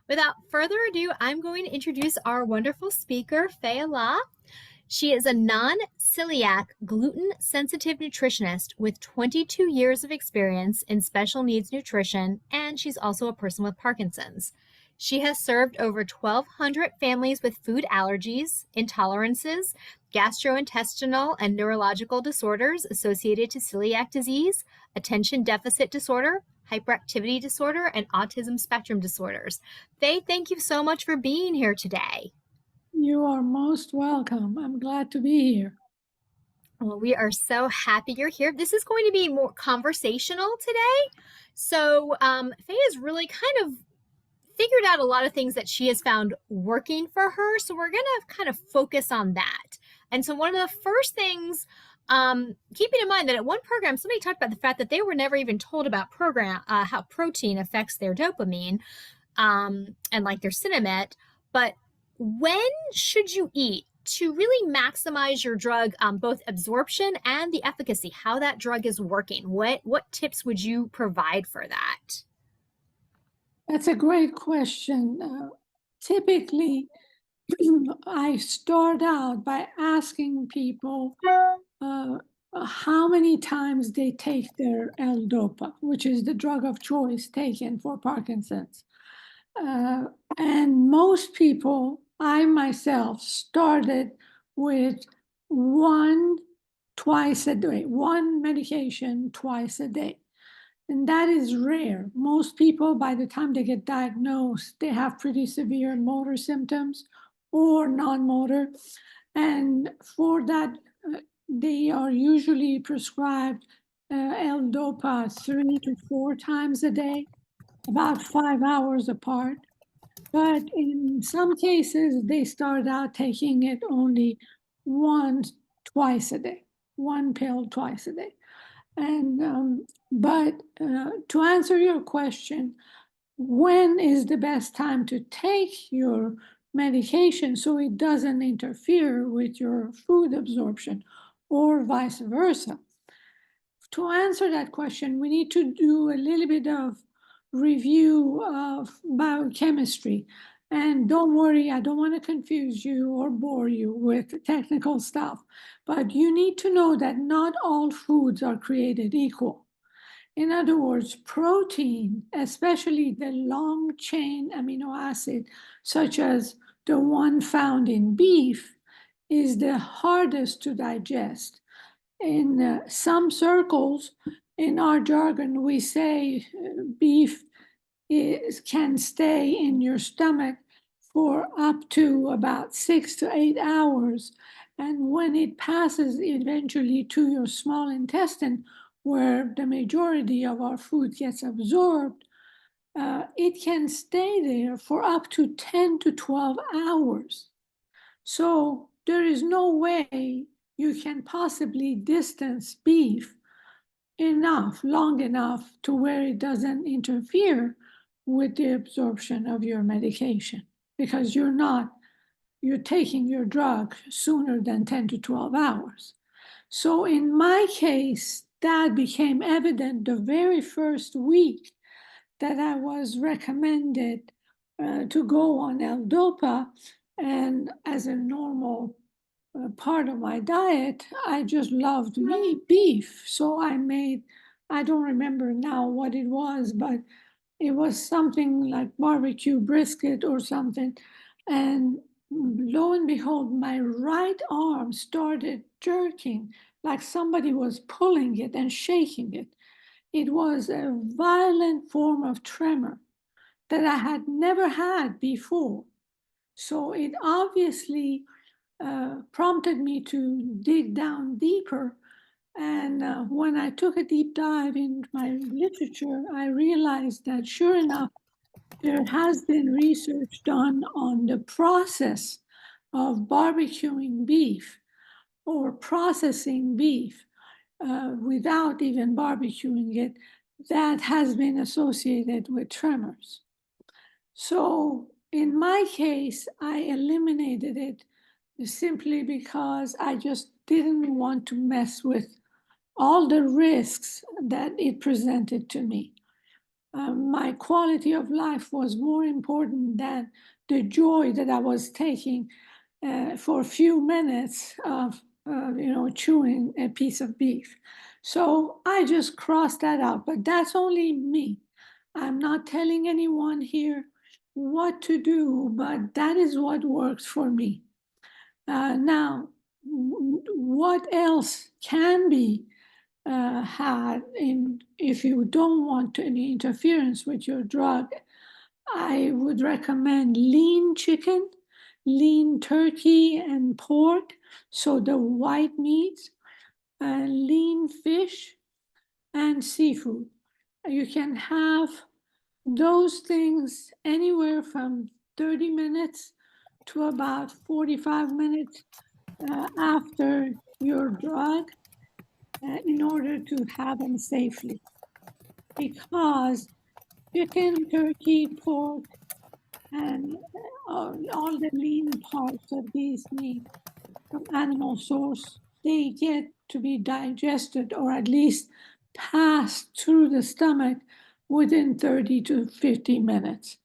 Without further ado, I'm going to introduce our wonderful speaker, Faye Elahi. She is a non-celiac, gluten-sensitive nutritionist with 22 years of experience in special needs nutrition, and she's also a person with Parkinson's. She has served over 1,200 families with food allergies, intolerances, gastrointestinal and neurological disorders associated to celiac disease, attention deficit disorder, hyperactivity disorder, and autism spectrum disorders. Faye, thank you so much for being here today. You are most welcome. I'm glad to be here. Well, we are so happy you're here. This is going to be more conversational today. So Faye has really kind of figured out a lot of things that she has found working for her. So we're going to kind of focus on that. And so one of the first things, keeping in mind that at one program, somebody talked about the fact that they were never even told about how protein affects their dopamine and like their Cinemet. But when should you eat to really maximize your drug, both absorption and the efficacy, how that drug is working? What tips would you provide for that? That's a great question. Typically, I start out by asking people how many times they take their L-Dopa, which is the drug of choice taken for Parkinson's. And most people, I myself, started with one medication twice a day. And that is rare. Most people, by the time they get diagnosed, they have pretty severe motor symptoms or non-motor. And for that, they are usually prescribed L-Dopa 3 to 4 times a day, about 5 hours apart. But in some cases, they start out taking it only twice a day, one pill twice a day. And to answer your question, when is the best time to take your medication so it doesn't interfere with your food absorption or vice versa? To answer that question, we need to do a little bit of review of biochemistry. And don't worry, I don't want to confuse you or bore you with technical stuff, but you need to know that not all foods are created equal. In other words, protein, especially the long chain amino acid, such as the one found in beef, is the hardest to digest. In some circles, in our jargon, we say beef can stay in your stomach for up to about 6 to 8 hours. And when it passes eventually to your small intestine, where the majority of our food gets absorbed, it can stay there for up to 10 to 12 hours. So there is no way you can possibly distance beef long enough to where it doesn't interfere with the absorption of your medication, because you're taking your drug sooner than 10 to 12 hours. So in my case, that became evident the very first week that I was recommended to go on L-Dopa. And as a normal part of my diet, I just loved beef. So I don't remember now what it was, but it was something like barbecue brisket or something. And lo and behold, my right arm started jerking like somebody was pulling it and shaking it. It was a violent form of tremor that I had never had before. So it obviously prompted me to dig down deeper. And when I took a deep dive in my literature, I realized that sure enough, there has been research done on the process of barbecuing beef or processing beef without even barbecuing it, that has been associated with tremors. So in my case, I eliminated it simply because I just didn't want to mess with all the risks that it presented to me. my quality of life was more important than the joy that I was taking for a few minutes of, chewing a piece of beef. So I just crossed that out, but that's only me. I'm not telling anyone here what to do, but that is what works for me. Now, what else can be had if you don't want any interference with your drug? I would recommend lean chicken, lean turkey, and pork, so the white meats, lean fish, and seafood. You can have those things anywhere from 30 minutes to about 45 minutes after your drug in order to have them safely. Because chicken, turkey, pork, and all the lean parts of these meat from animal source, they get to be digested or at least passed through the stomach within 30 to 50 minutes.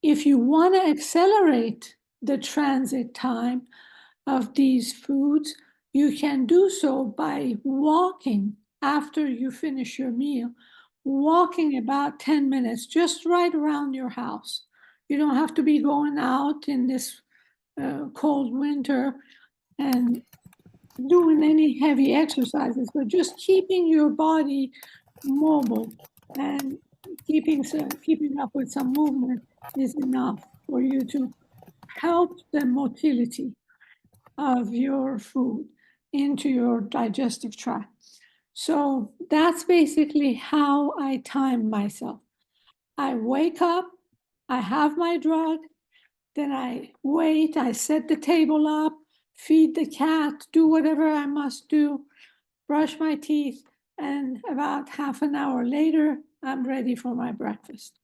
If you want to accelerate the transit time of these foods, you can do so by walking after you finish your meal, walking about 10 minutes, just right around your house. You don't have to be going out in this cold winter and doing any heavy exercises, but just keeping your body mobile and keeping up with some movement is enough for you to help the motility of your food into your digestive tract. So that's basically how I time myself. I wake up, I have my drug, then I wait, I set the table up, feed the cat, do whatever I must do, brush my teeth, and about half an hour later, I'm ready for my breakfast.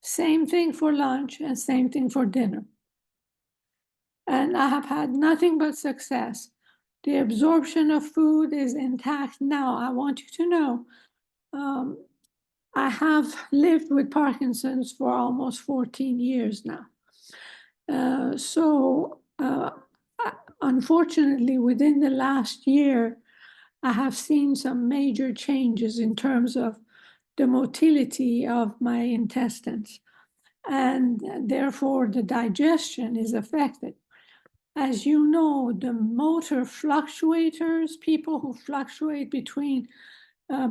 Same thing for lunch and same thing for dinner. And I have had nothing but success. The absorption of food is intact now. I want you to know I have lived with Parkinson's for almost 14 years now. Unfortunately, within the last year, I have seen some major changes in terms of the motility of my intestines, and therefore the digestion is affected. As you know, the motor fluctuators, people who fluctuate between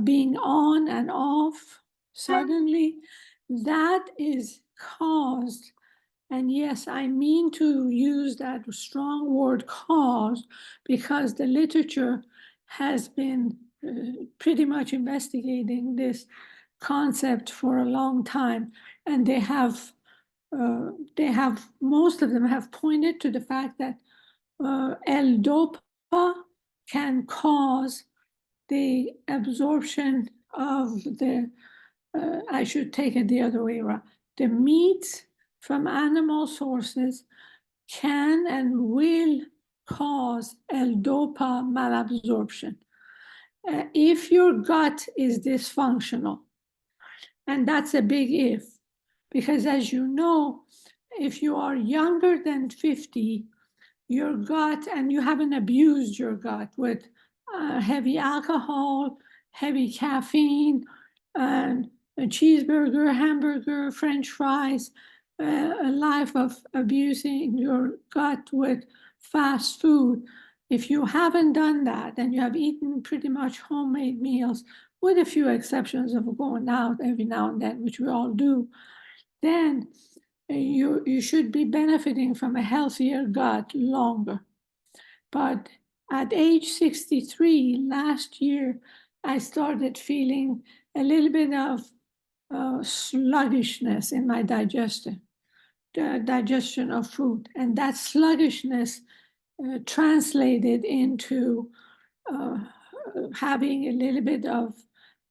being on and off suddenly, that is caused, and yes, I mean to use that strong word caused, because the literature has been pretty much investigating this concept for a long time, and they have most of them have pointed to the fact that L-DOPA can cause the absorption of I should take it the other way around. The meats from animal sources can and will cause L-DOPA malabsorption. If your gut is dysfunctional, and that's a big if, because as you know, if you are younger than 50, your gut, and you haven't abused your gut with heavy alcohol, heavy caffeine, and a cheeseburger, hamburger, French fries, a life of abusing your gut with fast food. If you haven't done that and you have eaten pretty much homemade meals, with a few exceptions of going out every now and then, which we all do, then you should be benefiting from a healthier gut longer. But at age 63, last year, I started feeling a little bit of sluggishness in my digestion of food. And that sluggishness translated into having a little bit of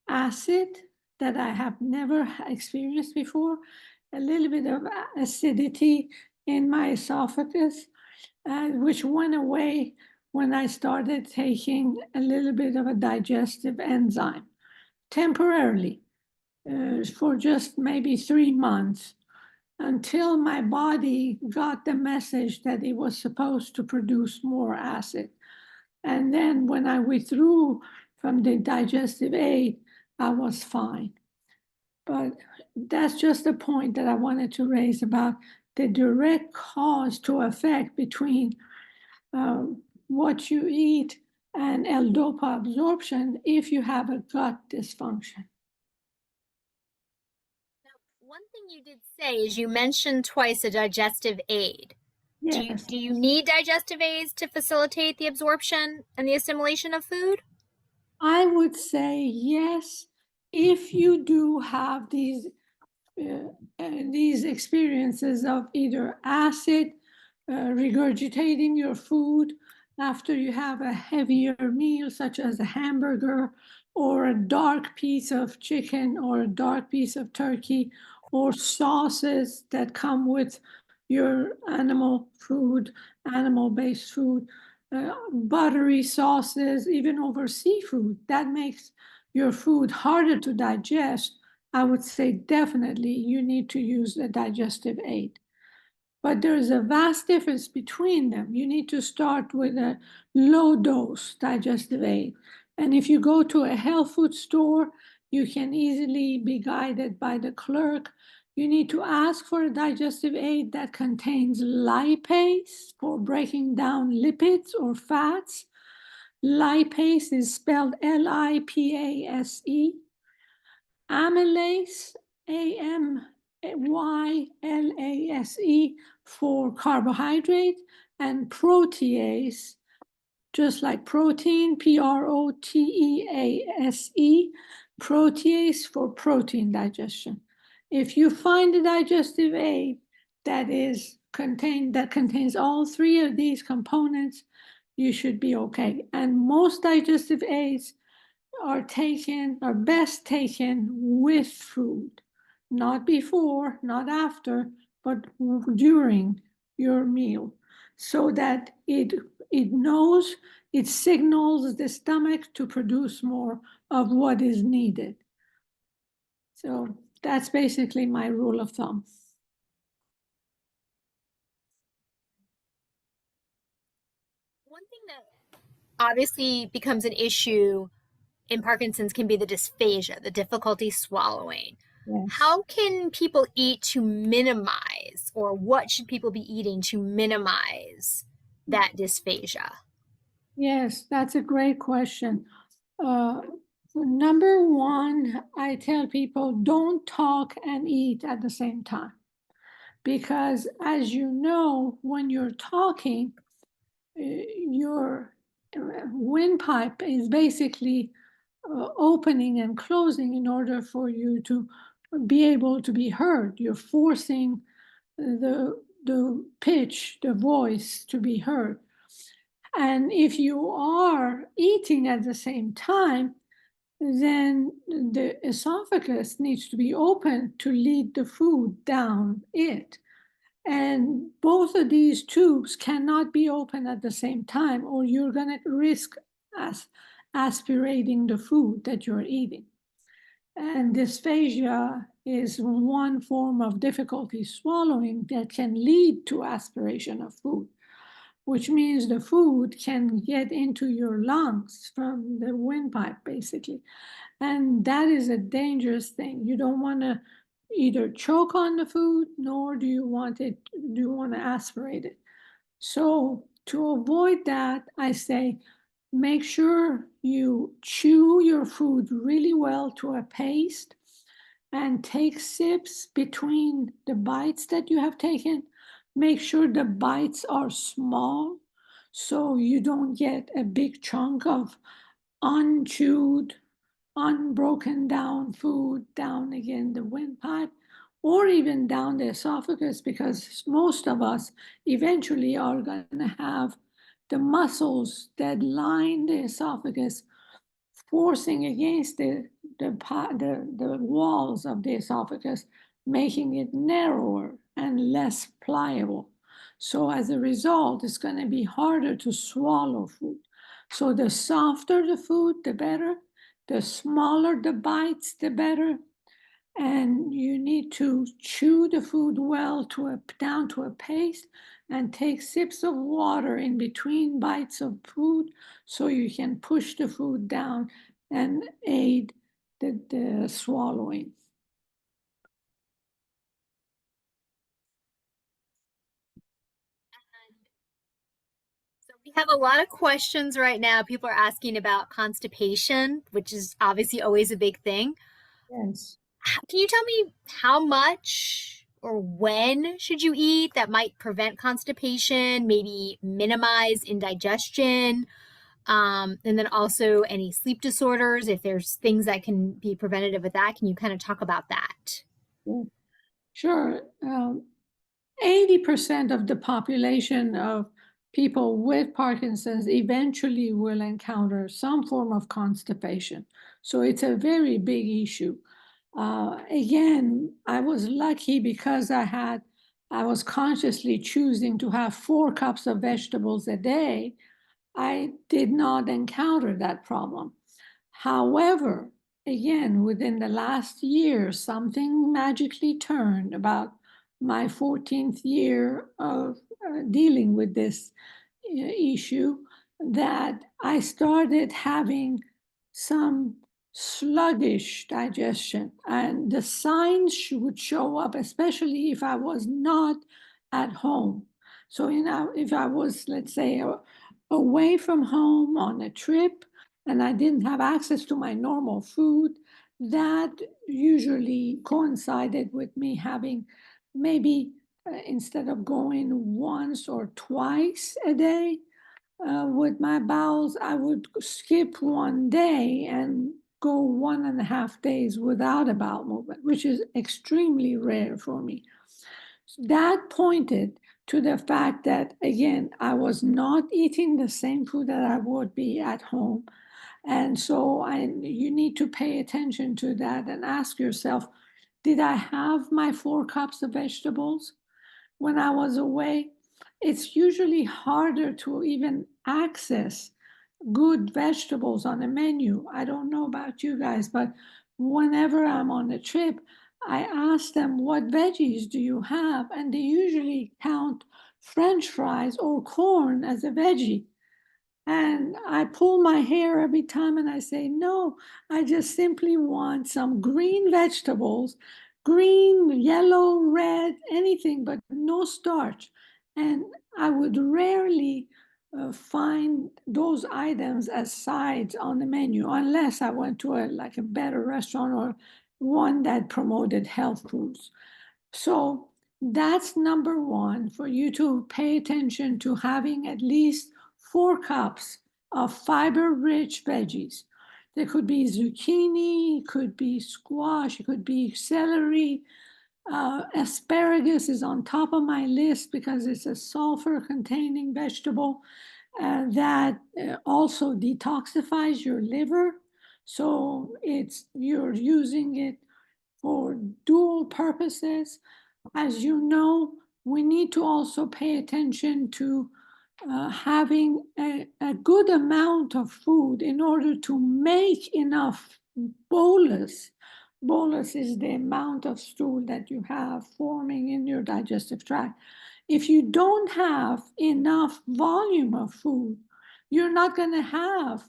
acid that I have never experienced before, a little bit of acidity in my esophagus, which went away when I started taking a little bit of a digestive enzyme temporarily. for just maybe 3 months until my body got the message that it was supposed to produce more acid. And then when I withdrew from the digestive aid, I was fine. But that's just a point that I wanted to raise about the direct cause to effect between what you eat and L-DOPA absorption if you have a gut dysfunction. Now, one thing you did say is you mentioned twice a digestive aid. Yes, Do you need digestive aids to facilitate the absorption and the assimilation of food? I would say yes, if you do have these experiences of either acid regurgitating your food after you have a heavier meal, such as a hamburger or a dark piece of chicken or a dark piece of turkey, or sauces that come with your animal food, animal-based food, buttery sauces, even over seafood, that makes your food harder to digest. I would say definitely you need to use a digestive aid. But there is a vast difference between them. You need to start with a low dose digestive aid. And if you go to a health food store, you can easily be guided by the clerk. You need to ask for a digestive aid that contains lipase for breaking down lipids or fats. Lipase is spelled Lipase. Amylase, Amylase for carbohydrate, and protease, just like protein, Protease, protease for protein digestion. If you find a digestive aid that contains all three of these components, you should be okay. And most digestive aids are best taken with food, not before, not after, but during your meal, so that it signals the stomach to produce more of what is needed. So that's basically my rule of thumb. One thing that obviously becomes an issue in Parkinson's can be the dysphasia, the difficulty swallowing. Yes. How can people eat to minimize, or what should people be eating to minimize that dysphagia? Yes, that's a great question. Uh, Number one, I tell people don't talk and eat at the same time. Because as you know, when you're talking, your windpipe is basically opening and closing in order for you to be able to be heard. You're forcing the pitch, the voice to be heard. And if you are eating at the same time, then the esophagus needs to be open to lead the food down it. And both of these tubes cannot be open at the same time, or you're going to risk aspirating the food that you're eating. And dysphagia is one form of difficulty swallowing that can lead to aspiration of food, which means the food can get into your lungs from the windpipe, basically. And that is a dangerous thing. You don't want to either choke on the food, nor do you want to aspirate it. So to avoid that, I say, make sure you chew your food really well to a paste and take sips between the bites that you have taken. Make sure the bites are small so you don't get a big chunk of unchewed, unbroken down food down again the windpipe, or even down the esophagus, because most of us eventually are going to have the muscles that line the esophagus forcing against the walls of the esophagus, making it narrower and less pliable. So as a result, it's going to be harder to swallow food. So the softer the food, the better. The smaller the bites, the better. And you need to chew the food well down to a paste and take sips of water in between bites of food so you can push the food down and aid the swallowing. So we have a lot of questions right now. People are asking about constipation, which is obviously always a big thing. Yes. Can you tell me how much or when should you eat that might prevent constipation, maybe minimize indigestion, and then also any sleep disorders, if there's things that can be preventative with that? Can you kind of talk about that? Yeah. Sure. 80% of the population of people with Parkinson's eventually will encounter some form of constipation. So it's a very big issue. Again, I was lucky because I was consciously choosing to have 4 cups of vegetables a day. I did not encounter that problem. However, again, within the last year, something magically turned about my 14th year of dealing with this issue, that I started having some sluggish digestion. And the signs would show up, especially if I was not at home. So, if I was, let's say, away from home on a trip and I didn't have access to my normal food, that usually coincided with me having maybe instead of going once or twice a day with my bowels, I would skip one day and go 1.5 days without a bowel movement, which is extremely rare for me. That pointed to the fact that, again, I was not eating the same food that I would be at home. And so you need to pay attention to that and ask yourself, did I have my 4 cups of vegetables when I was away? It's usually harder to even access good vegetables on a menu. I don't know about you guys, but whenever I'm on a trip, I ask them, what veggies do you have? And they usually count French fries or corn as a veggie. And I pull my hair every time and I say, no, I just simply want some green vegetables, green, yellow, red, anything, but no starch. And I would rarely find those items as sides on the menu unless I went to a better restaurant or one that promoted health foods. So that's number one, for you to pay attention to having at least 4 cups of fiber-rich veggies. There could be zucchini, it could be squash, it could be celery. Asparagus is on top of my list because it's a sulfur-containing vegetable that also detoxifies your liver. So you're using it for dual purposes. As you know, we need to also pay attention to having a good amount of food in order to make enough bolus. Bolus is the amount of stool that you have forming in your digestive tract. If you don't have enough volume of food, you're not going to have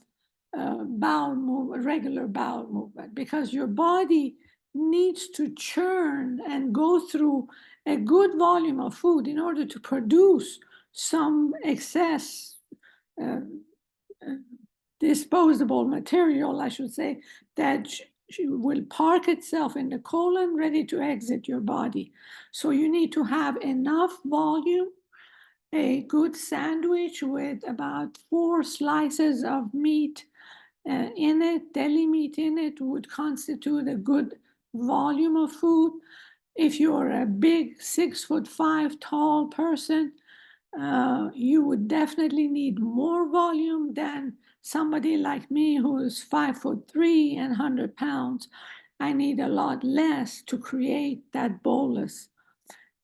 regular bowel movement, because your body needs to churn and go through a good volume of food in order to produce some excess uh, uh, disposable material, I should say, that will park itself in the colon, ready to exit your body. So you need to have enough volume. A good sandwich with about 4 slices of meat in it, deli meat in it, would constitute a good volume of food. If you're a big 6'5" tall person, you would definitely need more volume than somebody like me who is 5'3" and 100 pounds. I need a lot less to create that bolus.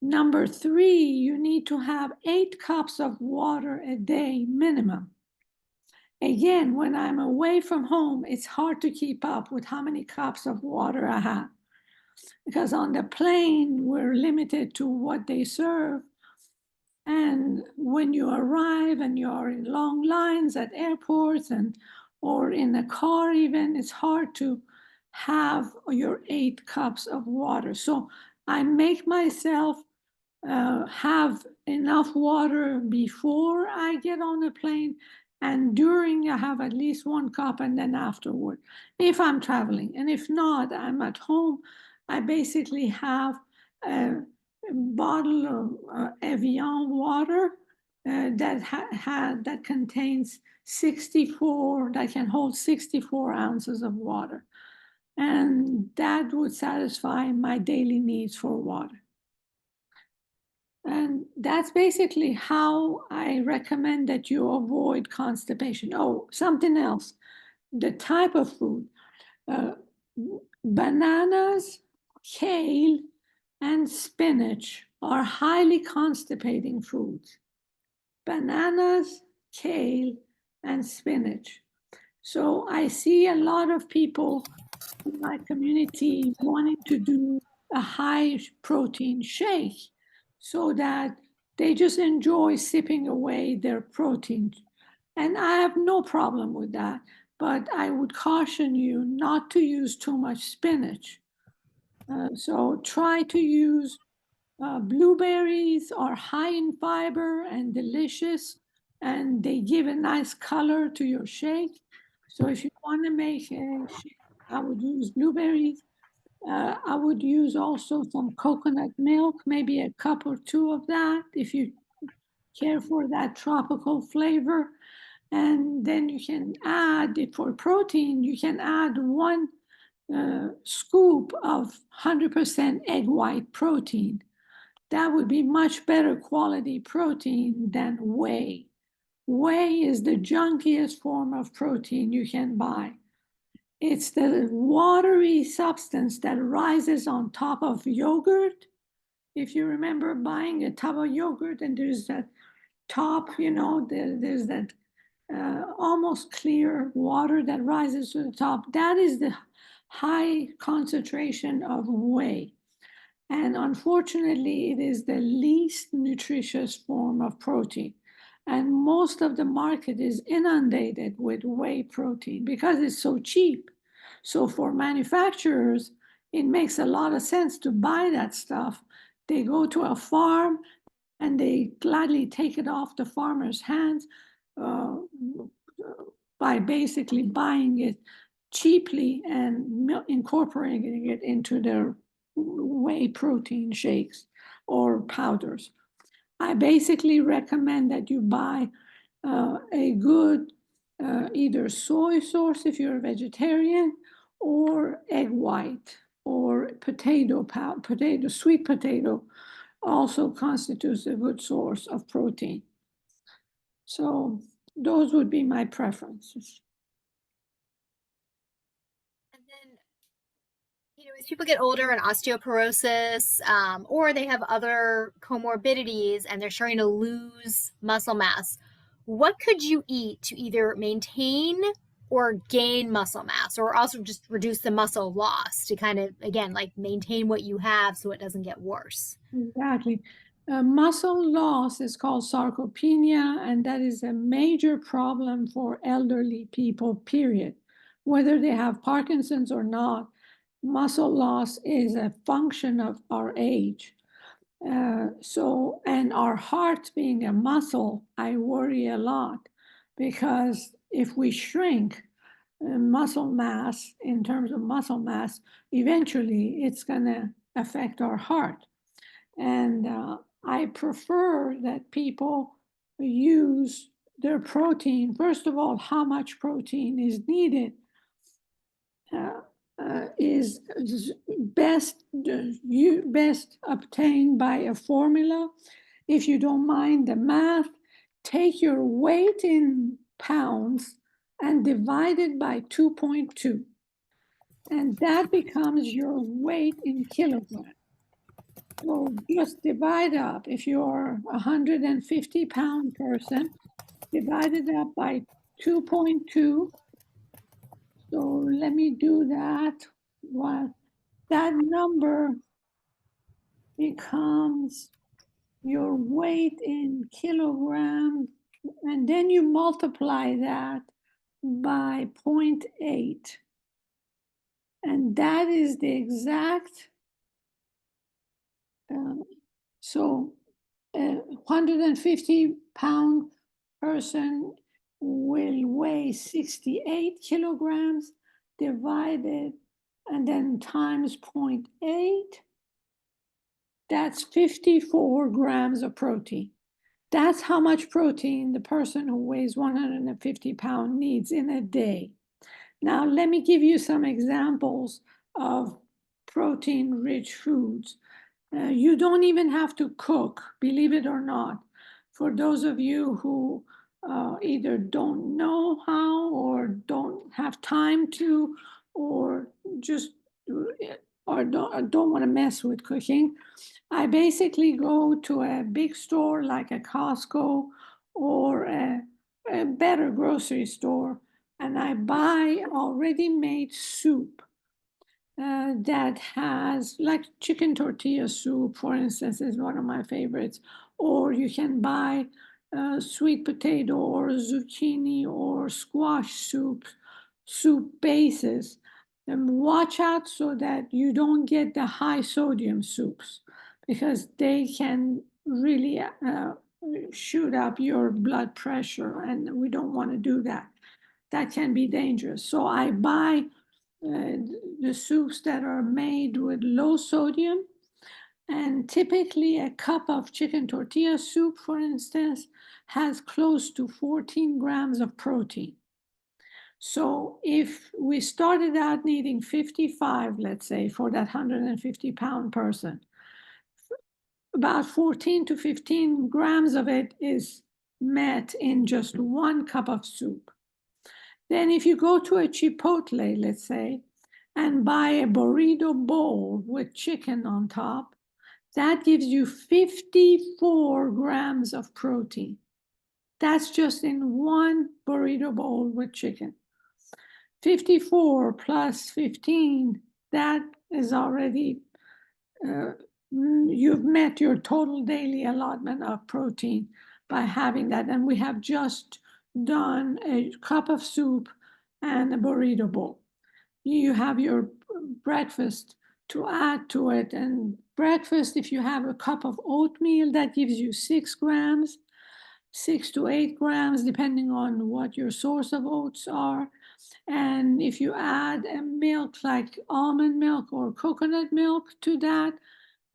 Number 3, you need to have 8 cups of water a day minimum. Again, when I'm away from home, it's hard to keep up with how many cups of water I have. because on the plane, we're limited to what they serve. And when you arrive and you're in long lines at airports or in a car even, it's hard to have your 8 cups of water. So I make myself have enough water before I get on the plane, and during I have at least 1 cup, and then afterward, if I'm traveling. And if not, I'm at home, I basically have a bottle of Evian water that contains 64, that can hold 64 ounces of water. And that would satisfy my daily needs for water. And that's basically how I recommend that you avoid constipation. Oh, something else, the type of food. Uh, Bananas, kale, and spinach are highly constipating foods. Bananas, kale, and spinach. So I see a lot of people in my community wanting to do a high protein shake so that they just enjoy sipping away their protein. And I have no problem with that, but I would caution you not to use too much spinach. So try to use blueberries are high in fiber and delicious, and they give a nice color to your shake. So if you want to make a shake, I would use blueberries. I would use also some coconut milk, maybe a cup or 2 of that if you care for that tropical flavor. And then you can add it for protein, you can add 1 scoop of 100% egg white protein. That would be much better quality protein than whey. Whey is the junkiest form of protein you can buy. It's the watery substance that rises on top of yogurt. If you remember buying a tub of yogurt and there's that top, there's that almost clear water that rises to the top. That is the high concentration of whey. And unfortunately, it is the least nutritious form of protein. And most of the market is inundated with whey protein because it's so cheap. So for manufacturers, it makes a lot of sense to buy that stuff. They go to a farm and they gladly take it off the farmer's hands uh, by basically buying it cheaply and incorporating it into their whey protein shakes or powders. I basically recommend that you buy a good either soy source if you're a vegetarian, or egg white, or sweet potato also constitutes a good source of protein. So those would be my preferences. And then, as people get older and osteoporosis, or they have other comorbidities and they're starting to lose muscle mass, what could you eat to either maintain or gain muscle mass, or also just reduce the muscle loss to kind of, again, like maintain what you have so it doesn't get worse? Exactly. Muscle loss is called sarcopenia, and that is a major problem for elderly people, period. Whether they have Parkinson's or not, muscle loss is a function of our age. And our heart being a muscle, I worry a lot because if we shrink muscle mass in terms of muscle mass, eventually it's going to affect our heart. And I prefer that people use their protein. First of all, how much protein is needed is best obtained by a formula. If you don't mind the math, take your weight in pounds and divide it by 2.2. And that becomes your weight in kilograms. So just divide up. If you're a 150-pound person, divide it up by 2.2. So let me do that. What? that number becomes your weight in kilograms, and then you multiply that by 0.8. And that is the exact, so a 150-pound person will weigh 68 kilograms divided and then times 0.8. That's 54 grams of protein. That's how much protein the person who weighs 150 pounds needs in a day. Now, let me give you some examples of protein-rich foods. You don't even have to cook, believe it or not. For those of you who either don't know how or don't have time to, or just or don't want to mess with cooking, I basically go to a big store like a Costco or a better grocery store, and I buy already made soup that has, like chicken tortilla soup, for instance, is one of my favorites. Or you can buy sweet potato or zucchini or squash soup bases. And watch out so that you don't get the high sodium soups, because they can really shoot up your blood pressure, and we don't want to do that. That can be dangerous. So I buy the soups that are made with low sodium, and typically a cup of chicken tortilla soup, for instance, has close to 14 grams of protein. So if we started out needing 55, let's say, for that 150-pound person, about 14 to 15 grams of it is met in just one cup of soup. Then if you go to a Chipotle, let's say, and buy a burrito bowl with chicken on top, that gives you 54 grams of protein. That's just in one burrito bowl with chicken. 54 plus 15, that is already, you've met your total daily allotment of protein by having that. And we have just done a cup of soup and a burrito bowl. You have your breakfast to add to it. And breakfast, if you have a cup of oatmeal, that gives you 6 grams, 6 to 8 grams, depending on what your source of oats are. And if you add a milk like almond milk or coconut milk to that,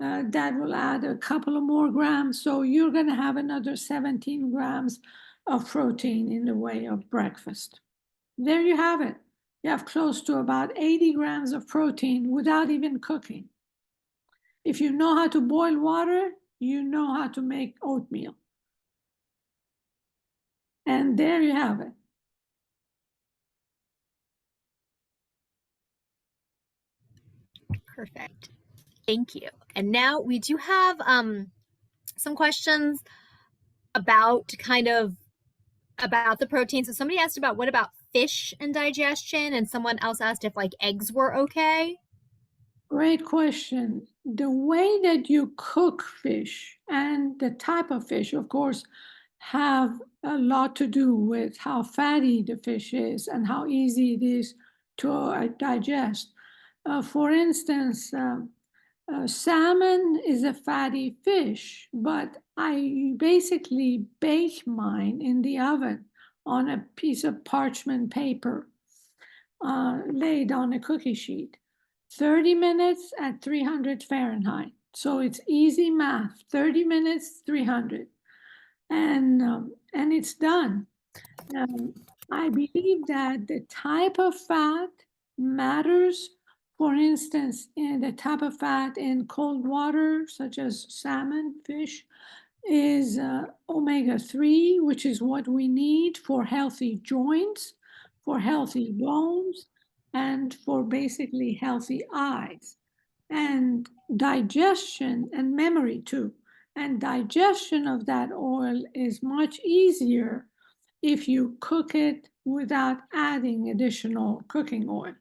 that will add a couple of more grams. So you're going to have another 17 grams of protein in the way of breakfast. There you have it. You have close to about 80 grams of protein without even cooking. If you know how to boil water, you know how to make oatmeal. And there you have it. Perfect. Thank you. And now we do have some questions about about the protein. So somebody asked about what about fish and digestion, and someone else asked if like eggs were okay. Great question. The way that you cook fish and the type of fish, of course, have a lot to do with how fatty the fish is and how easy it is to digest. For instance, salmon is a fatty fish, but I basically bake mine in the oven on a piece of parchment paper laid on a cookie sheet. 30 minutes at 300 Fahrenheit. So it's easy math. 30 minutes, 300. And it's done. I believe that the type of fat matters. For instance, in the type of fat in cold water, such as salmon, fish, is omega-3, which is what we need for healthy joints, for healthy bones, and for basically healthy eyes. And digestion and memory too. And digestion of that oil is much easier if you cook it without adding additional cooking oil.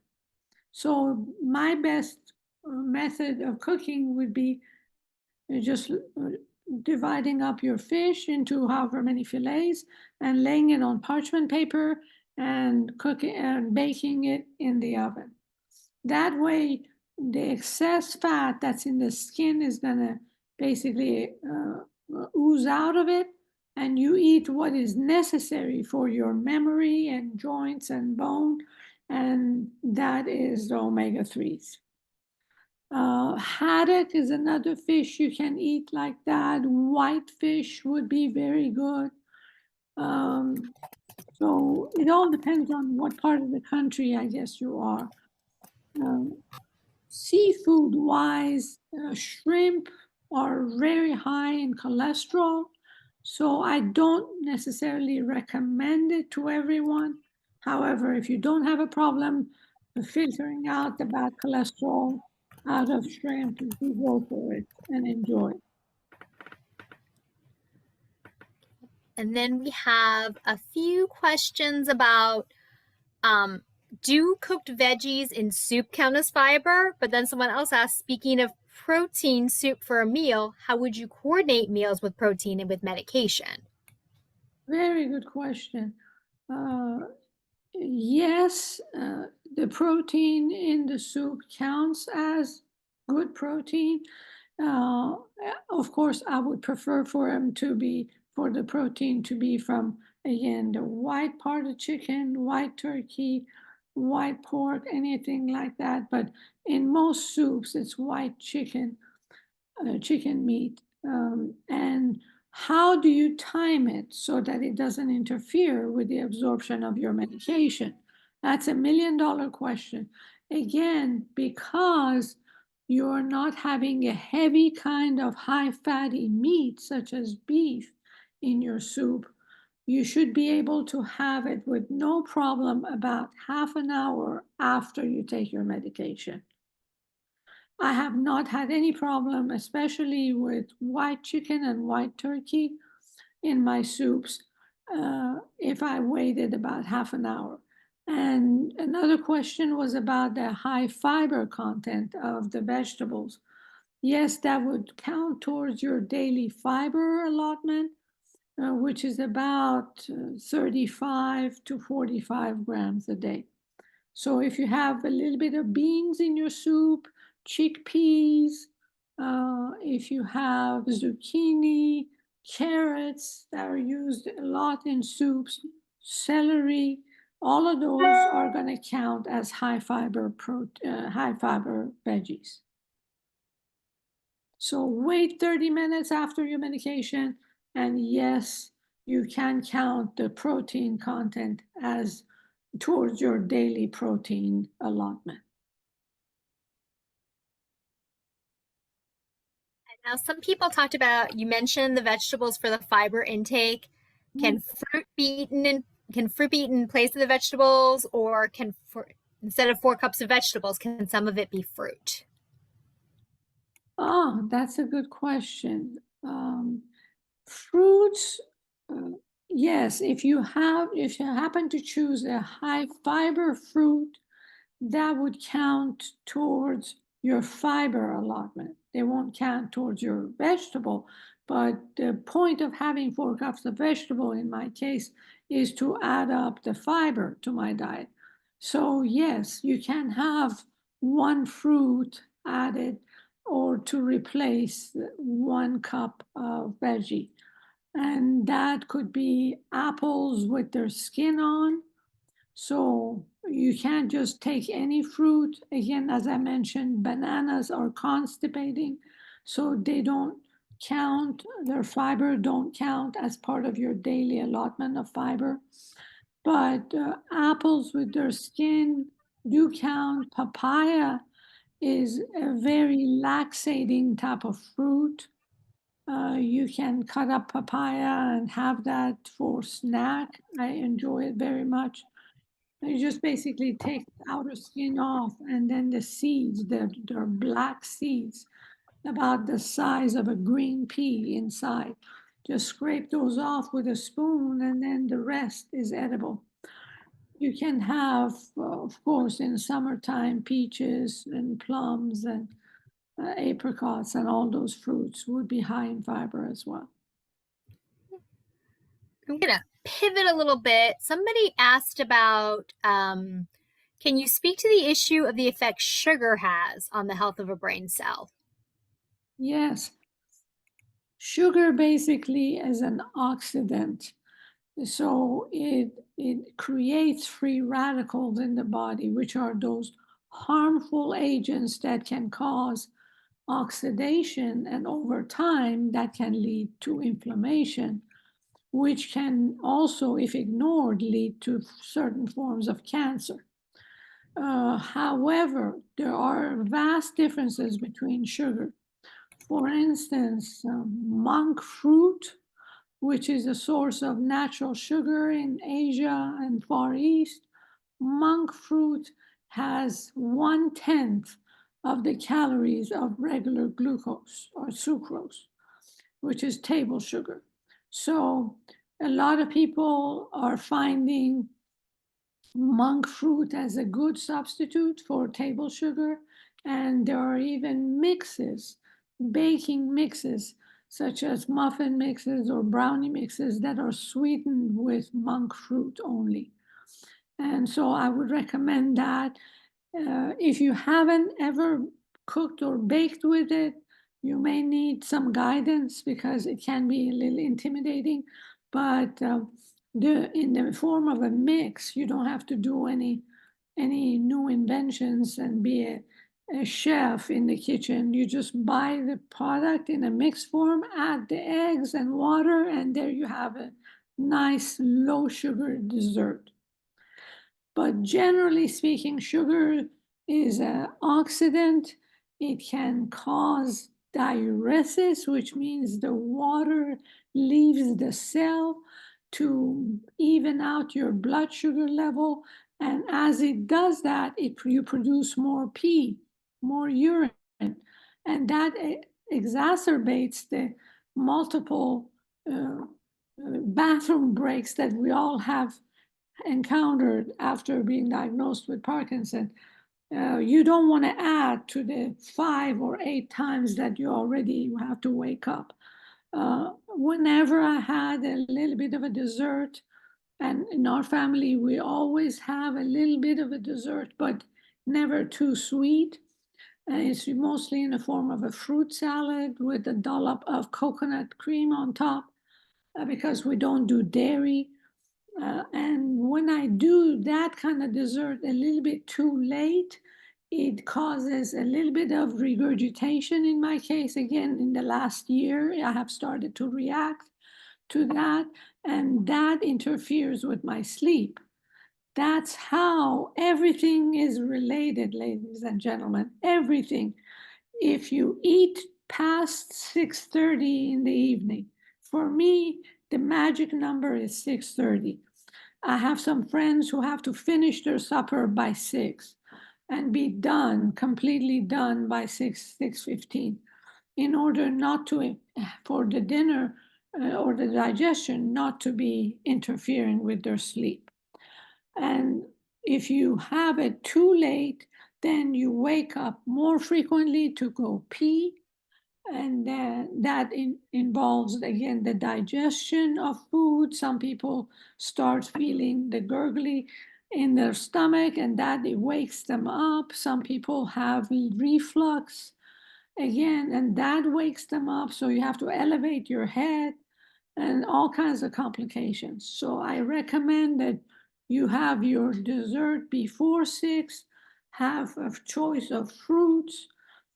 So my best method of cooking would be just dividing up your fish into however many fillets and laying it on parchment paper and cooking and baking it in the oven. That way, the excess fat that's in the skin is gonna basically ooze out of it, and you eat what is necessary for your memory and joints and bone, and that is the omega-3s. Haddock is another fish you can eat like that. White fish would be very good. So it all depends on what part of the country, I guess, you are. Seafood wise, shrimp are very high in cholesterol. So I don't necessarily recommend it to everyone. However, if you don't have a problem filtering out the bad cholesterol out of shrimp, you go for it and enjoy. And then we have a few questions about do cooked veggies in soup count as fiber? But then someone else asked, speaking of protein soup for a meal, how would you coordinate meals with protein and with medication? Very good question. Yes, the protein in the soup counts as good protein. Of course, I would prefer for the protein to be from, again, the white part of chicken, white turkey, white pork, anything like that. But in most soups, it's white chicken, chicken meat. And how do you time it so that it doesn't interfere with the absorption of your medication? That's $1 million question. Again, because you're not having a heavy kind of high fatty meat, such as beef, in your soup, you should be able to have it with no problem about half an hour after you take your medication. I have not had any problem, especially with white chicken and white turkey in my soups, if I waited about half an hour. And another question was about the high fiber content of the vegetables. Yes, that would count towards your daily fiber allotment, which is about 35 to 45 grams a day. So if you have a little bit of beans in your soup, chickpeas, if you have zucchini, carrots that are used a lot in soups, celery, all of those are going to count as high fiber veggies. So wait 30 minutes after your medication, and yes, you can count the protein content as towards your daily protein allotment. Now, some people talked about, you mentioned the vegetables for the fiber intake. Can fruit be eaten in place of the vegetables, or instead of 4 cups of vegetables, can some of it be fruit? Oh, that's a good question. Fruits, yes, if you happen to choose a high fiber fruit, that would count towards your fiber allotment. They won't count towards your vegetable, but the point of having 4 cups of vegetable in my case is to add up the fiber to my diet. So yes, you can have one fruit added or to replace 1 cup of veggie. And that could be apples with their skin on. So you can't just take any fruit. Again, as I mentioned, bananas are constipating, so they don't count, their fiber don't count as part of your daily allotment of fiber. But apples with their skin do count. Papaya is a very laxating type of fruit. You can cut up papaya and have that for snack. I enjoy it very much. You just basically take the outer skin off, and then the seeds, they're black seeds, about the size of a green pea inside. Just scrape those off with a spoon, and then the rest is edible. You can have, of course, in summertime, peaches and plums and apricots and all those fruits would be high in fiber as well. I'm going to pivot a little bit. Somebody asked about, can you speak to the issue of the effect sugar has on the health of a brain cell? Yes. Sugar basically is an oxidant. So it creates free radicals in the body, which are those harmful agents that can cause oxidation, and over time that can lead to inflammation, which can also, if ignored, lead to certain forms of cancer. However, there are vast differences between sugar. For instance, monk fruit, which is a source of natural sugar in Asia and Far East, monk fruit has 1/10 of the calories of regular glucose or sucrose, which is table sugar. So a lot of people are finding monk fruit as a good substitute for table sugar. And there are even mixes, baking mixes, such as muffin mixes or brownie mixes that are sweetened with monk fruit only. And so I would recommend that. If you haven't ever cooked or baked with it, you may need some guidance because it can be a little intimidating. But in the form of a mix, you don't have to do any new inventions and be a chef in the kitchen. You just buy the product in a mixed form, add the eggs and water, and there you have a nice low sugar dessert. But generally speaking, sugar is an oxidant. It can cause diuresis, which means the water leaves the cell to even out your blood sugar level. And as it does that, you produce more pee, more urine. And that exacerbates the multiple bathroom breaks that we all have encountered after being diagnosed with Parkinson. You don't want to add to the 5 or 8 times that you already have to wake up. Whenever I had a little bit of a dessert, and in our family, we always have a little bit of a dessert, but never too sweet. It's mostly in the form of a fruit salad with a dollop of coconut cream on top because we don't do dairy. And when I do that kind of dessert a little bit too late, it causes a little bit of regurgitation in my case. Again, in the last year, I have started to react to that, and that interferes with my sleep. That's how everything is related, ladies and gentlemen. Everything. If you eat past 6:30 in the evening, for me, the magic number is 6:30. I have some friends who have to finish their supper by 6 and be done, completely done by 6:15, in order not to, for the dinner or the digestion, not to be interfering with their sleep. And if you have it too late, then you wake up more frequently to go pee, and that involves again the digestion of food. Some people start feeling the gurgly in their stomach, and that it wakes them up. Some people have reflux again, and that wakes them up. So you have to elevate your head and all kinds of complications. So I recommend that you have your dessert before 6, have a choice of fruits,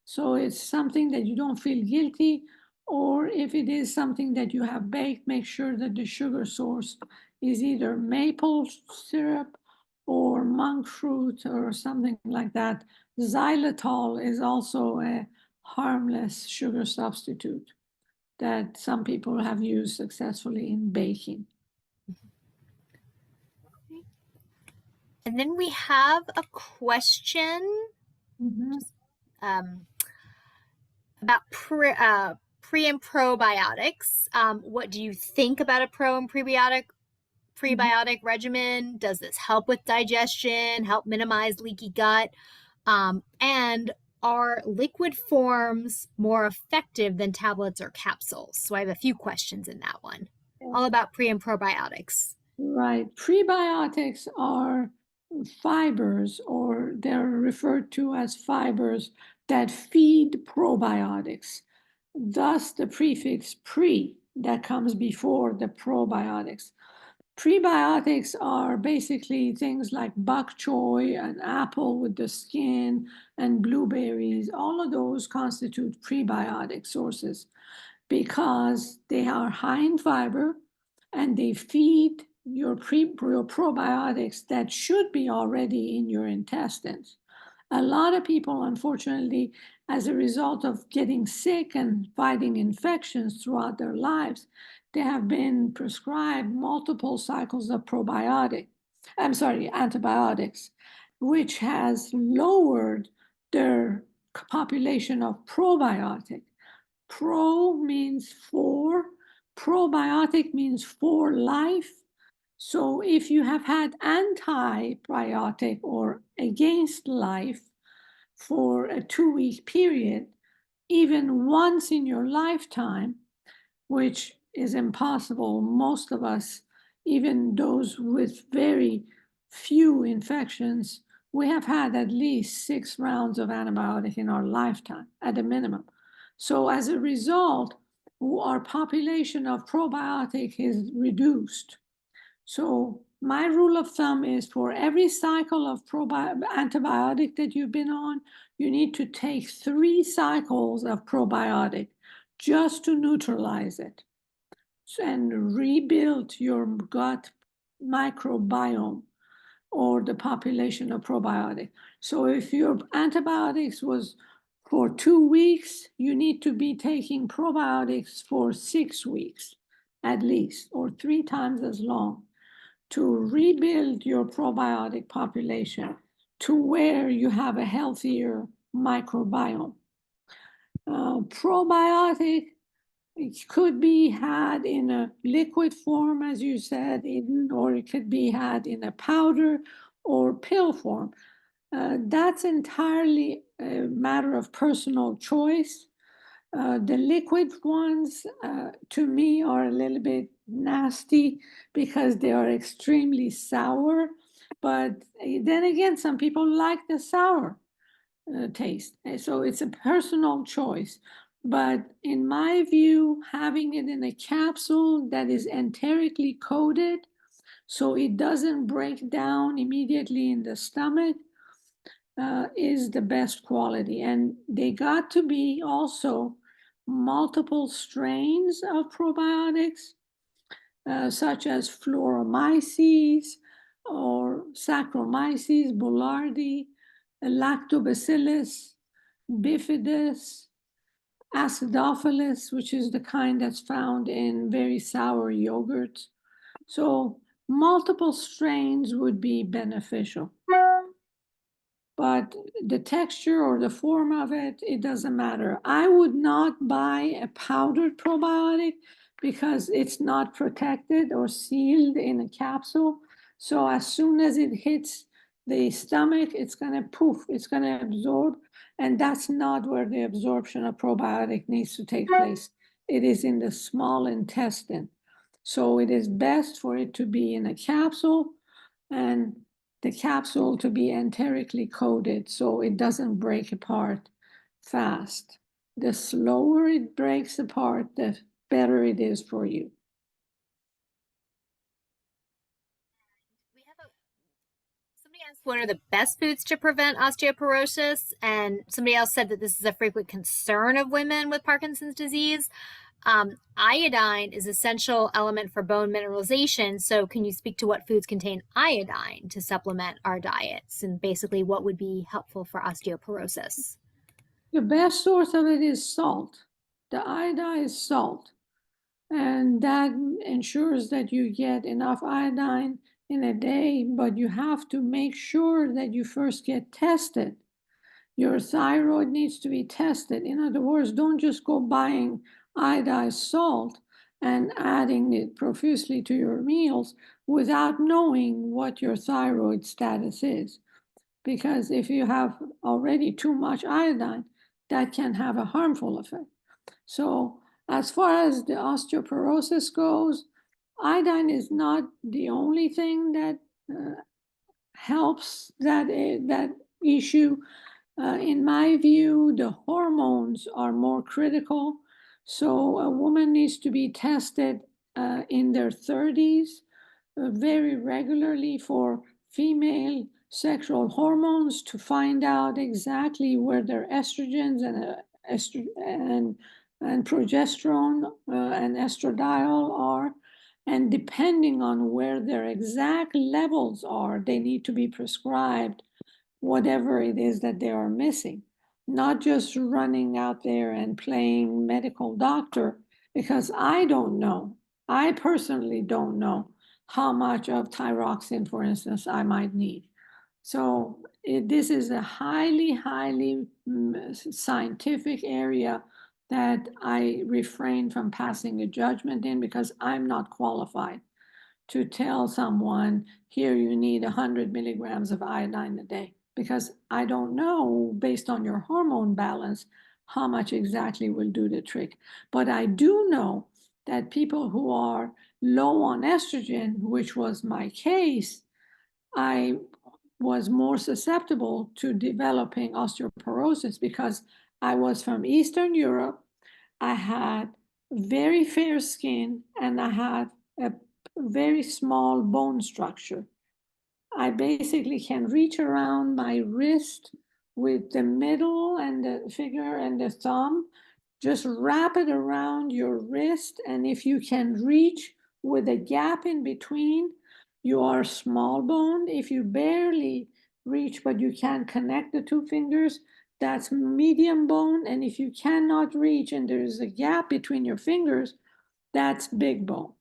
so it's something that you don't feel guilty. Or if it is something that you have baked, make sure that the sugar source is either maple syrup or monk fruit or something like that. Xylitol is also a harmless sugar substitute that some people have used successfully in baking. And then we have a question Mhm. um, about pre and probiotics. What do you think about a pro and prebiotic prebiotic regimen? Does this help with digestion, help minimize leaky gut? And are liquid forms more effective than tablets or capsules? So I have a few questions in that one, all about pre and probiotics. Right. Prebiotics are fibers, or they're referred to as fibers that feed probiotics. Thus, the prefix pre that comes before the probiotics. Prebiotics are basically things like bok choy and apple with the skin and blueberries. All of those constitute prebiotic sources because they are high in fiber and they feed your probiotics that should be already in your intestines. A lot of people, unfortunately, as a result of getting sick and fighting infections throughout their lives, they have been prescribed multiple cycles of antibiotics, which has lowered their population of probiotic. Pro means for, probiotic means for life. So if you have had antibiotic or against life for a 2-week period, even once in your lifetime, which is impossible, most of us, even those with very few infections, we have had at least 6 rounds of antibiotic in our lifetime at a minimum. So as a result, our population of probiotic is reduced. So my rule of thumb is for every cycle of antibiotic that you've been on, you need to take 3 cycles of probiotic just to neutralize it and rebuild your gut microbiome or the population of probiotic. So if your antibiotics was for 2 weeks, you need to be taking probiotics for 6 weeks at least, or 3 times as long, to rebuild your probiotic population to where you have a healthier microbiome. Probiotic, it could be had in a liquid form, as you said, or it could be had in a powder or pill form. That's entirely a matter of personal choice. The liquid ones, to me, are a little bit nasty because they are extremely sour. But then again, some people like the sour taste. So it's a personal choice. But in my view, having it in a capsule that is enterically coated, so it doesn't break down immediately in the stomach, is the best quality. And they got to be also multiple strains of probiotics, such as Phloromyces or Saccharomyces boulardii, Lactobacillus, Bifidus, Acidophilus, which is the kind that's found in very sour yogurt. So multiple strains would be beneficial. But the texture or the form of it, it doesn't matter. I would not buy a powdered probiotic because it's not protected or sealed in a capsule. So as soon as it hits the stomach, it's going to poof, it's going to absorb. And that's not where the absorption of probiotic needs to take place. It is in the small intestine. So it is best for it to be in a capsule and the capsule to be enterically coated so it doesn't break apart fast. The slower it breaks apart, the better it is for you. Somebody asked what are the best foods to prevent osteoporosis, and somebody else said that this is a frequent concern of women with Parkinson's disease. Iodine is an essential element for bone mineralization. So can you speak to what foods contain iodine to supplement our diets, and basically what would be helpful for osteoporosis? The best source of it is salt. The iodine is salt. And that ensures that you get enough iodine in a day, but you have to make sure that you first get tested. Your thyroid needs to be tested. In other words, don't just go buying iodized salt and adding it profusely to your meals without knowing what your thyroid status is. Because if you have already too much iodine, that can have a harmful effect. So as far as the osteoporosis goes, iodine is not the only thing that helps that issue. In my view, the hormones are more critical. So a woman needs to be tested in their 30s very regularly for female sexual hormones to find out exactly where their estrogens and progesterone and estradiol are. And depending on where their exact levels are, they need to be prescribed whatever it is that they are missing, not just running out there and playing medical doctor, because I don't know. I personally don't know how much of thyroxine, for instance, I might need. So this is a highly scientific area that I refrain from passing a judgment in because I'm not qualified to tell someone, here you need 100 milligrams of iodine a day, because I don't know, based on your hormone balance, how much exactly will do the trick. But I do know that people who are low on estrogen, which was my case, I was more susceptible to developing osteoporosis because I was from Eastern Europe. I had very fair skin and I had a very small bone structure. I basically can reach around my wrist with the middle and the finger and the thumb. Just wrap it around your wrist, and if you can reach with a gap in between, you are small boned. If you barely reach but you can connect the two fingers, that's medium bone. And if you cannot reach and there's a gap between your fingers, that's big bone.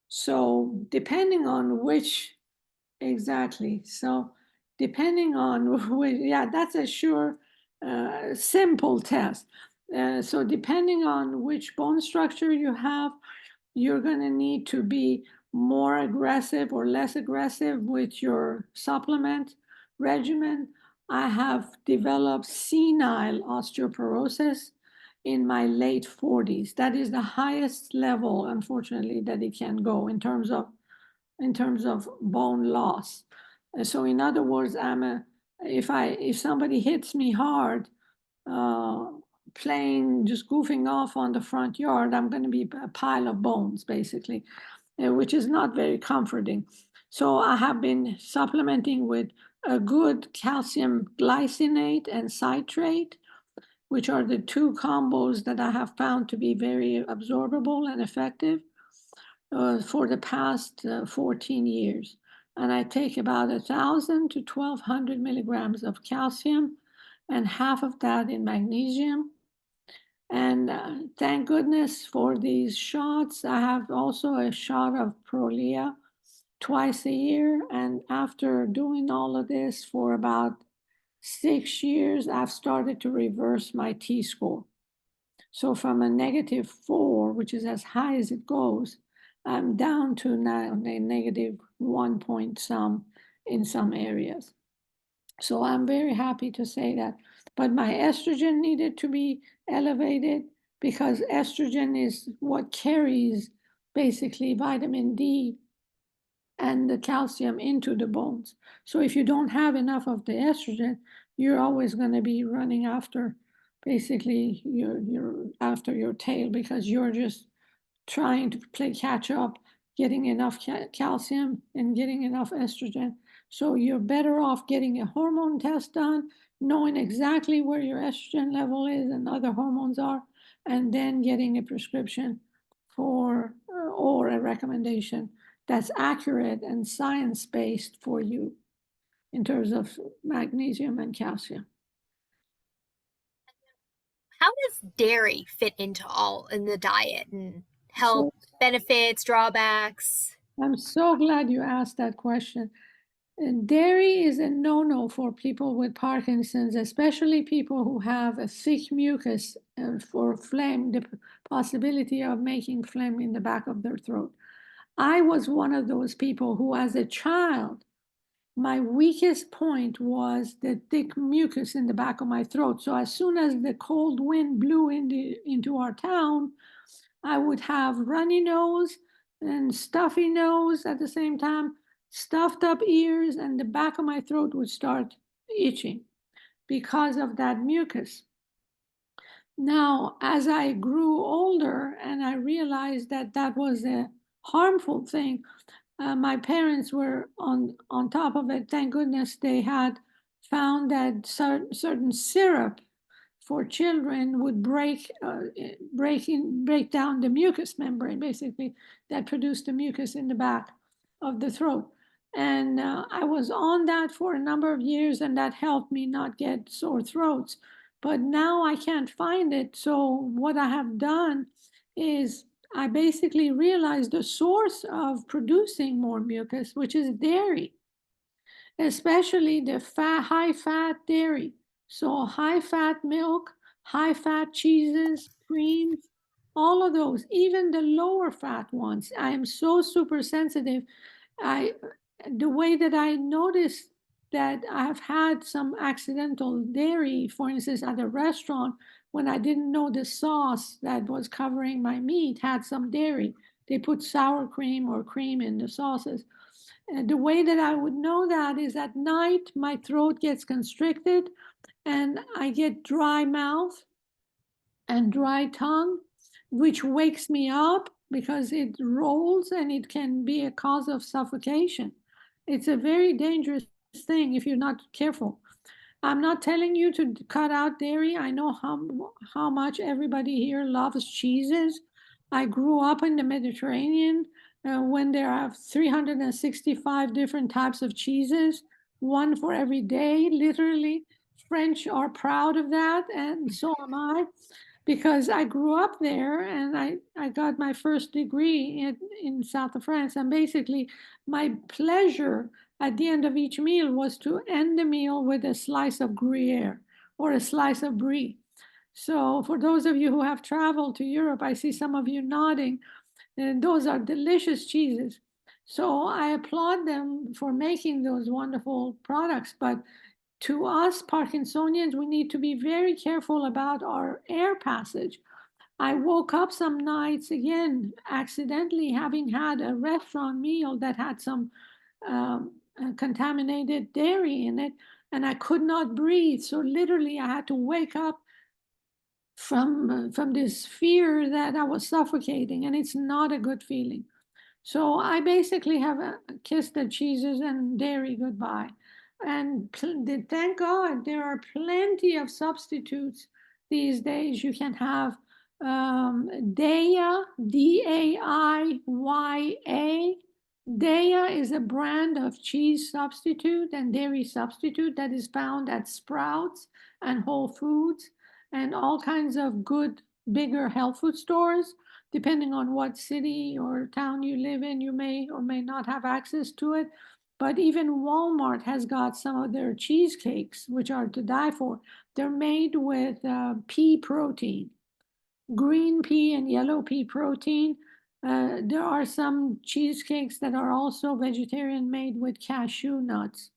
So depending on which, exactly. So depending on which, yeah, that's a sure simple test. So depending on which bone structure you have, you're going to need to be more aggressive or less aggressive with your supplement regimen. I have developed senile osteoporosis in my late 40s. That is the highest level, unfortunately, that it can go in terms of bone loss. So in other words, if somebody hits me hard, uh, playing, just goofing off on the front yard, I'm going to be a pile of bones, basically, which is not very comforting. So I have been supplementing with a good calcium glycinate and citrate, which are the two combos that I have found to be very absorbable and effective for the past 14 years. And I take about 1,000 to 1,200 milligrams of calcium and half of that in magnesium. And thank goodness for these shots. I have also a shot of Prolia twice a year. And after doing all of this for about 6 years, I've started to reverse my T score. So from a -4, which is as high as it goes, I'm down to now a -1 point some in some areas. So I'm very happy to say that. But my estrogen needed to be elevated because estrogen is what carries basically vitamin D and the calcium into the bones. So if you don't have enough of the estrogen, you're always going to be running after basically you're after your tail because you're just trying to play catch up, getting enough calcium and getting enough estrogen. So you're better off getting a hormone test done, knowing exactly where your estrogen level is and other hormones are, and then getting a prescription for or a recommendation that's accurate and science-based for you in terms of magnesium and calcium. How does dairy fit into all in the diet and health So benefits, drawbacks? I'm so glad you asked that question. And dairy is a no-no for people with Parkinson's, especially people who have a thick mucus for possibility of making phlegm in the back of their throat. I was one of those people who, as a child, my weakest point was the thick mucus in the back of my throat. So as soon as the cold wind blew into our town, I would have runny nose and stuffy nose at the same time, stuffed up ears, and the back of my throat would start itching because of that mucus. Now, as I grew older and I realized that that was a harmful thing, my parents were on top of it. Thank goodness they had found that certain syrup for children would break down the mucous membrane, basically, that produced the mucus in the back of the throat. And I was on that for a number of years, and that helped me not get sore throats. But now I can't find it. So what I have done is I basically realized the source of producing more mucus, which is dairy, especially the high fat dairy. So high fat milk, high fat cheeses, creams, all of those, even the lower fat ones. I am so super sensitive. I the way that I noticed that I've had some accidental dairy, for instance, at a restaurant when I didn't know the sauce that was covering my meat had some dairy. They put sour cream or cream in the sauces. And the way that I would know that is at night, my throat gets constricted and I get dry mouth and dry tongue, which wakes me up because it rolls and it can be a cause of suffocation. It's a very dangerous thing if you're not careful. I'm not telling you to cut out dairy. I know how much everybody here loves cheeses. I grew up in the Mediterranean when there are 365 different types of cheeses, one for every day, literally. French are proud of that, and so am I, because I grew up there and I got my first degree in south of France. And basically, my pleasure at the end of each meal was to end the meal with a slice of Gruyere or a slice of Brie. So, for those of you who have traveled to Europe, I see some of you nodding, and those are delicious cheeses. So, I applaud them for making those wonderful products. But to us Parkinsonians, we need to be very careful about our air passage. I woke up some nights, again, accidentally having had a restaurant meal that had some contaminated dairy in it, and I could not breathe. So literally, I had to wake up from this fear that I was suffocating, and it's not a good feeling. So I basically have kissed the cheeses and dairy goodbye. And thank God there are plenty of substitutes these days. You can have Daiya, Daiya. Daiya is a brand of cheese substitute and dairy substitute that is found at Sprouts and Whole Foods and all kinds of good, bigger health food stores. Depending on what city or town you live in, you may or may not have access to it. But even Walmart has got some of their cheesecakes, which are to die for. They're made with pea protein, green pea and yellow pea protein. There are some cheesecakes that are also vegetarian made with cashew nuts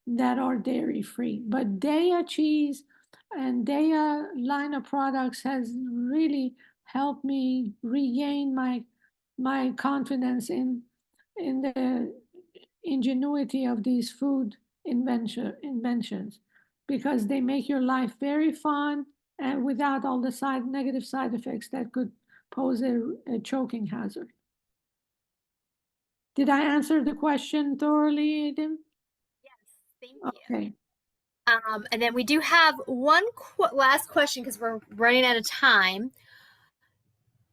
that are dairy free. But Daiya cheese and Daiya line of products has really helped me regain my confidence in the ingenuity of these food inventions, because they make your life very fun and without all the negative side effects that could pose a choking hazard. Did I answer the question thoroughly, Aiden? Yes, thank you. Okay. And then we do have one last question because we're running out of time.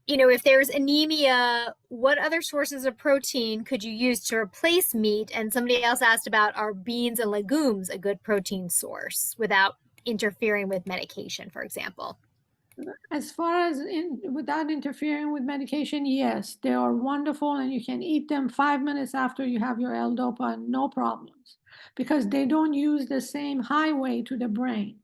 If there's anemia, what other sources of protein could you use to replace meat? And somebody else asked about, are beans and legumes a good protein source without interfering with medication, for example? As far as without interfering with medication, yes, they are wonderful, and you can eat them 5 minutes after you have your L-Dopa, no problems, because they don't use the same highway to the brain.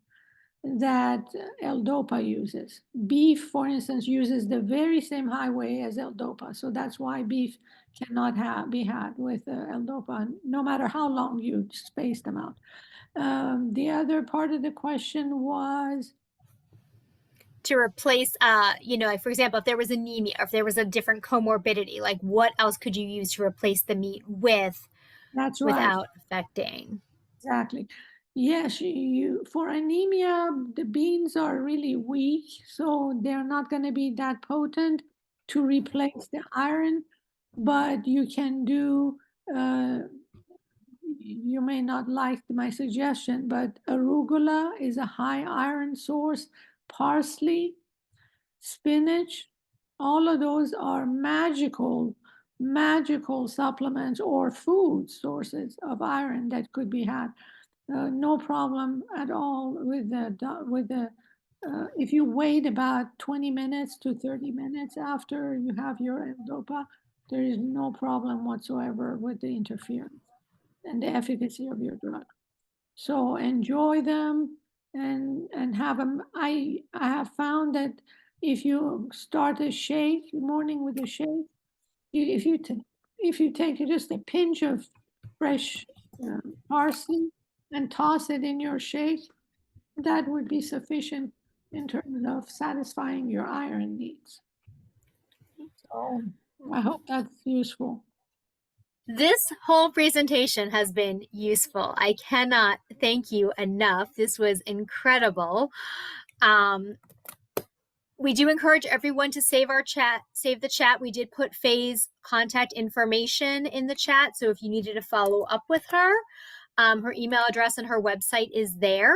that L-DOPA uses. Beef, for instance, uses the very same highway as L-DOPA. So that's why beef cannot be had with L-DOPA, no matter how long you space them out. The other part of the question was, to replace, for example, if there was anemia, or if there was a different comorbidity, like what else could you use to replace the meat with that's right, without affecting? exactly. Yes, you for anemia, the beans are really weak, so they're not going to be that potent to replace the iron, but you can do, you may not like my suggestion, but arugula is a high iron source, parsley, spinach, all of those are magical supplements or food sources of iron that could be had. No problem at all with the if you wait about 20 minutes to 30 minutes after you have your L-DOPA, there is no problem whatsoever with the interference and the efficacy of your drug. So enjoy them and have them. I have found that if you start a shake morning with a shake, if you take just a pinch of fresh parsley and toss it in your shake, that would be sufficient in terms of satisfying your iron needs. So I hope that's useful. This whole presentation has been useful. I cannot thank you enough. This was incredible. We do encourage everyone to save the chat. We did put Faye's contact information in the chat. So if you needed to follow up with her, her email address and her website is there.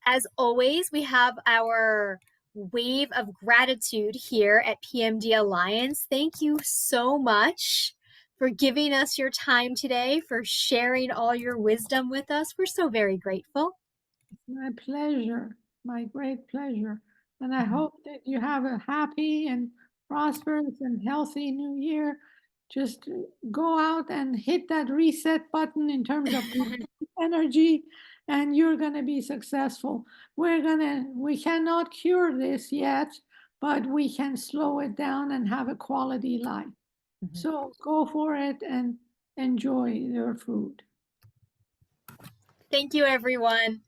As always, we have our wave of gratitude here at PMD Alliance. Thank you so much for giving us your time today, for sharing all your wisdom with us. We're so very grateful. My pleasure, my great pleasure. And I hope that you have a happy and prosperous and healthy new year. Just go out and hit that reset button in terms of energy, and you're going to be successful. We cannot cure this yet, but we can slow it down and have a quality life. So go for it and enjoy your food. Thank you, everyone.